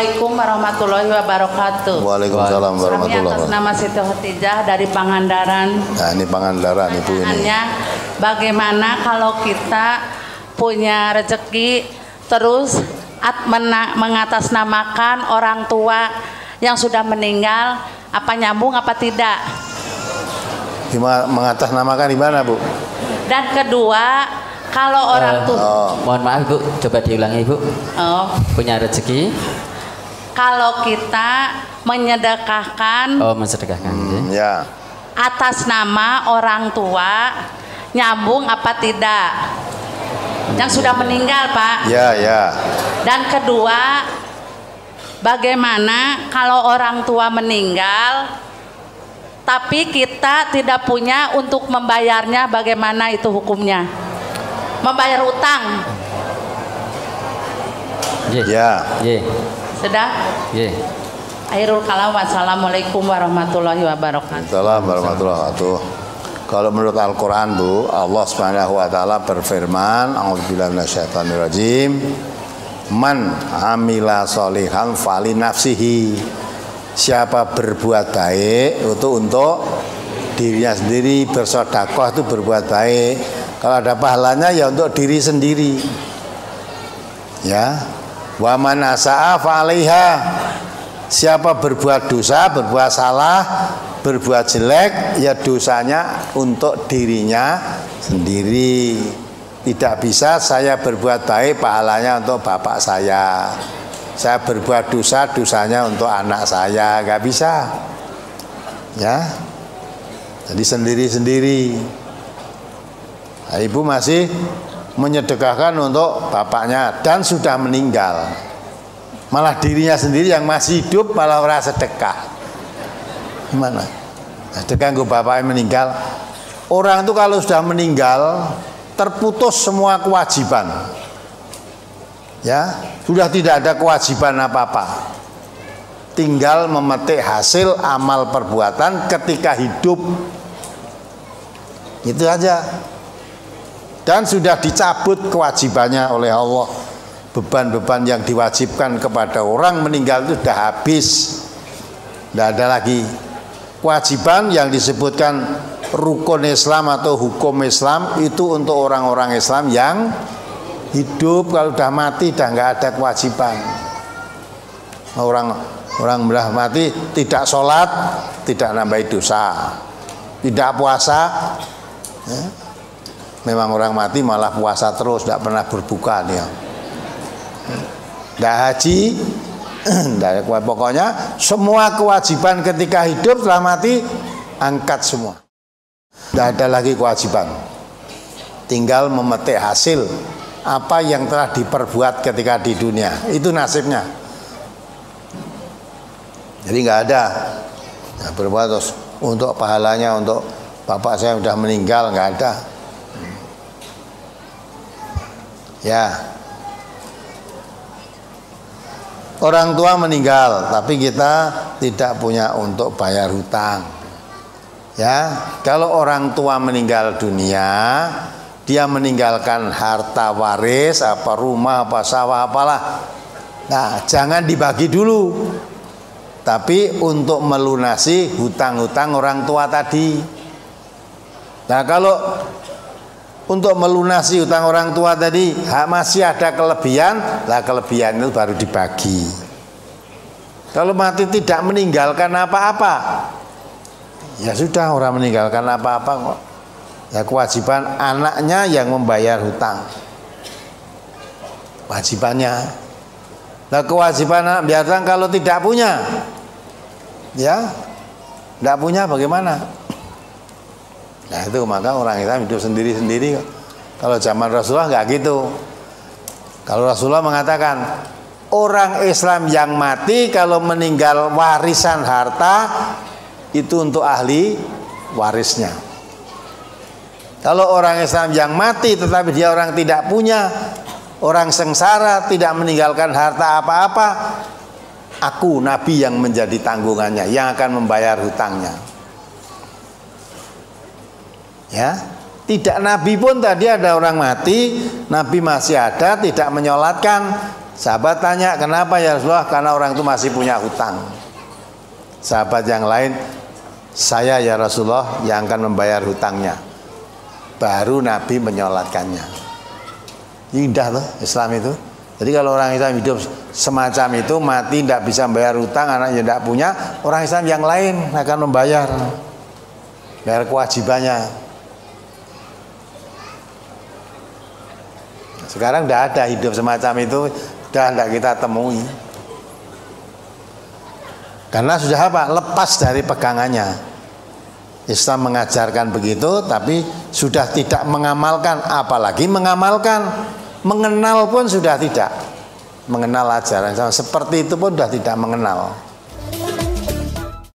Assalamualaikum warahmatullahi wabarakatuh. Waalaikumsalam warahmatullahi wabarakatuh. Kami atas nama Siti Khotijah dari Pangandaran. Nah, ini Pangandaran Ibu ini. Bagaimana kalau kita punya rezeki terus mengatasnamakan orang tua yang sudah meninggal, apa nyambung apa tidak? Mengatasnamakan di mana, Bu? Dan kedua, kalau orang tua, mohon maaf Bu, coba diulangi Bu. Punya rezeki. Kalau kita menyedekahkan, mensedekahkan, ya. Atas nama orang tua, nyambung apa tidak? Yang sudah meninggal, Pak. Ya, ya. Dan kedua, bagaimana kalau orang tua meninggal, tapi kita tidak punya untuk membayarnya? Bagaimana itu hukumnya? Membayar utang. Ya. Sudah? Akhirul kalam. Wassalamualaikum warahmatullahi wabarakatuh. Assalamualaikum warahmatullahi wabarakatuh. Kalau menurut Al-Quran, Bu, Allah Subhanahu wa taala berfirman, a'udzubillahi minasyaitonirrajim, man amila sholihan fali nafsihi. Siapa berbuat baik itu untuk dirinya sendiri, bersedekah itu berbuat baik. Kalau ada pahalanya ya untuk diri sendiri. Ya. Wa man asaa fa 'alaiha. Siapa berbuat dosa, berbuat salah, berbuat jelek, ya dosanya untuk dirinya sendiri. Tidak bisa saya berbuat baik, pahalanya untuk bapak saya. Saya berbuat dosa, dosanya untuk anak saya, nggak bisa. Ya. Jadi sendiri-sendiri. Nah, Ibu masih menyedekahkan untuk bapaknya dan sudah meninggal. Malah dirinya sendiri yang masih hidup malah orang sedekah. Gimana? Sedekah untuk bapaknya meninggal. Orang itu kalau sudah meninggal terputus semua kewajiban. Ya, sudah tidak ada kewajiban apa-apa. Tinggal memetik hasil amal perbuatan ketika hidup. Itu aja. Dan sudah dicabut kewajibannya oleh Allah. Beban-beban yang diwajibkan kepada orang meninggal itu sudah habis. Tidak ada lagi. Kewajiban yang disebutkan rukun Islam atau hukum Islam itu untuk orang-orang Islam yang hidup. Kalau sudah mati sudah nggak ada kewajiban. Orang sudah mati tidak sholat, tidak nambah dosa, tidak puasa. Ya. Memang orang mati malah puasa terus, tidak pernah berbuka dia. Tidak haji, pokoknya semua kewajiban ketika hidup setelah mati angkat semua. Tidak ada lagi kewajiban. Tinggal memetik hasil apa yang telah diperbuat ketika di dunia. Itu nasibnya. Jadi nggak ada. Nah, berbuat terus untuk pahalanya untuk bapak saya sudah meninggal, nggak ada. Ya, orang tua meninggal, tapi kita tidak punya untuk bayar hutang. Ya, kalau orang tua meninggal dunia, dia meninggalkan harta waris, apa rumah, apa sawah, apalah. Nah, jangan dibagi dulu, tapi untuk melunasi hutang-hutang orang tua tadi. Nah, kalau untuk melunasi hutang orang tua tadi masih ada kelebihan, lah kelebihan itu baru dibagi. Kalau mati tidak meninggalkan apa-apa, ya sudah, orang meninggalkan apa-apa kok. Ya kewajiban anaknya yang membayar hutang, wajibannya. Nah kewajiban anak biarkan kalau tidak punya, ya tidak punya bagaimana? Nah itu maka orang Islam hidup sendiri-sendiri. Kalau zaman Rasulullah nggak gitu. Kalau Rasulullah mengatakan orang Islam yang mati kalau meninggal warisan harta itu untuk ahli warisnya. Kalau orang Islam yang mati tetapi dia orang tidak punya, orang sengsara, tidak meninggalkan harta apa-apa, aku Nabi yang menjadi tanggungannya, yang akan membayar hutangnya. Ya, tidak Nabi pun tadi ada orang mati, Nabi masih ada, tidak menyolatkan, Sahabat tanya, kenapa ya Rasulullah? Karena orang itu masih punya hutang. Sahabat yang lain, saya ya Rasulullah yang akan membayar hutangnya. Baru Nabi menyolatkannya. Indah loh Islam itu. Jadi kalau orang Islam hidup semacam itu, mati tidak bisa membayar hutang, anaknya tidak punya, orang Islam yang lain akan membayar, bayar kewajibannya. Sekarang tidak ada hidup semacam itu, sudah tidak kita temui. Karena sudah apa? Lepas dari pegangannya. Islam mengajarkan begitu, tapi sudah tidak mengamalkan, apalagi mengamalkan. Mengenal pun sudah tidak mengenal ajaran Islam, seperti itu pun sudah tidak mengenal.